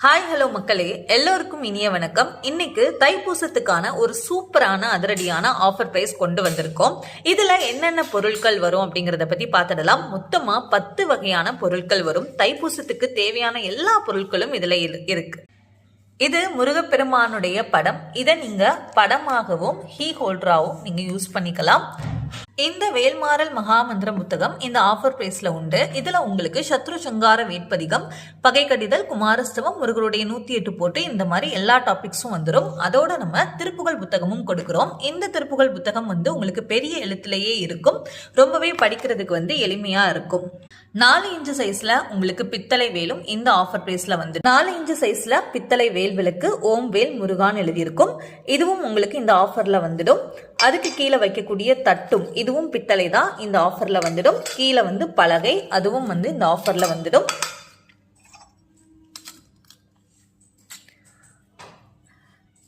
Hi hello மக்களே, எல்லோருக்கும் இனிய வணக்கம். இன்னைக்கு தைப்பூசத்துக்கான ஒரு சூப்பரான அதிரடியான ஆஃபர் பிரைஸ் கொண்டு வந்திருக்கோம். இதுல என்னென்ன பொருட்கள் வரும் அப்படிங்கறத பத்தி பார்த்துடலாம். மொத்தமா 10 வகையான பொருட்கள் வரும். தைப்பூசத்துக்கு தேவையான எல்லா பொருட்களும் இதுல இருக்கு. இது முருகப்பெருமானுடைய படம். இதை நீங்க படமாகவும் ஹீ ஹோல்டராகவும் நீங்க யூஸ் பண்ணிக்கலாம். இந்த வேல்மாறல் மகாமந்திர புத்தகம் இந்த ஆஃபர் பிரைஸ்ல உண்டு. இதுல உங்களுக்கு சத்ரு சங்கார வேட்பதிகம், பகை கடிதல், குமாரஸ்தவம், முருகருடைய 108 போட்டு இந்த மாதிரி எல்லா டாபிக்ஸும் வந்துடும். அதோட நம்ம திருப்புகழ் புத்தகமும் கொடுக்கிறோம். இந்த திருப்புகழ் புத்தகம் உங்களுக்கு பெரிய எழுத்துலயே இருக்கும். ரொம்பவே படிக்கிறதுக்கு எளிமையா இருக்கும். 4 இன்ச்சு சைஸ்ல உங்களுக்கு பித்தளை வேலும் இந்த ஆஃபர் பிரைஸ்ல 4 இன்ச்சு சைஸ்ல பித்தளை வேல் விளக்கு ஓம் வேல் முருகான் எழுதியிருக்கும். இதுவும் உங்களுக்கு இந்த ஆஃபர்ல வந்துடும். அதுக்கு கீழே வைக்கக்கூடிய தட்டும் இதுவும் பித்தளை தான், இந்த ஆஃபர்ல வந்துடும். கீழே பலகை, அதுவும் இந்த ஆஃபர்ல வந்துடும்.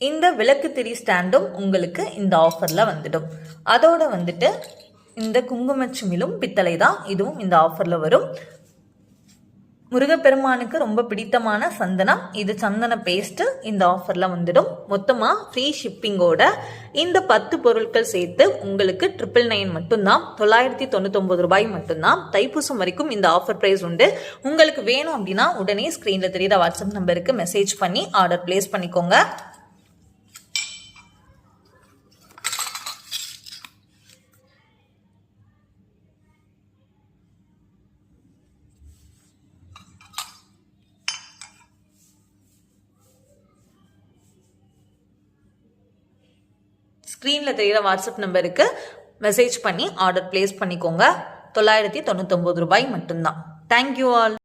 இந்த விளக்கு திரி ஸ்டாண்டும் உங்களுக்கு இந்த ஆஃபர்ல வந்துடும். அதோட இந்த குங்குமச்சிமிலும் பித்தளை தான், இதுவும் இந்த ஆஃபர்ல வரும். முருகப்பெருமானுக்கு ரொம்ப பிடித்தமான சந்தனம், இது சந்தன பேஸ்ட் இந்த ஆஃபர்ல வந்துடும். மொத்தமா ஃப்ரீ ஷிப்பிங்கோட இந்த 10 பொருட்கள் சேர்த்து உங்களுக்கு 999 மட்டும்தான், 999 ரூபாய் மட்டும்தான். தைப்பூசம் வரைக்கும் இந்த ஆஃபர் பிரைஸ் உண்டு. உங்களுக்கு வேணும் அப்படின்னா உடனே ஸ்கிரீன்ல தெரியுற வாட்ஸ்அப் நம்பருக்கு மெசேஜ் பண்ணி ஆர்டர் பிளேஸ் பண்ணிக்கோங்க. ஸ்க்ரீனில் தெரிகிற வாட்ஸ்அப் நம்பருக்கு மெசேஜ் பண்ணி ஆர்டர் பிளேஸ் பண்ணிக்கோங்க. 999 ரூபாய் மட்டும்தான். Thank you all.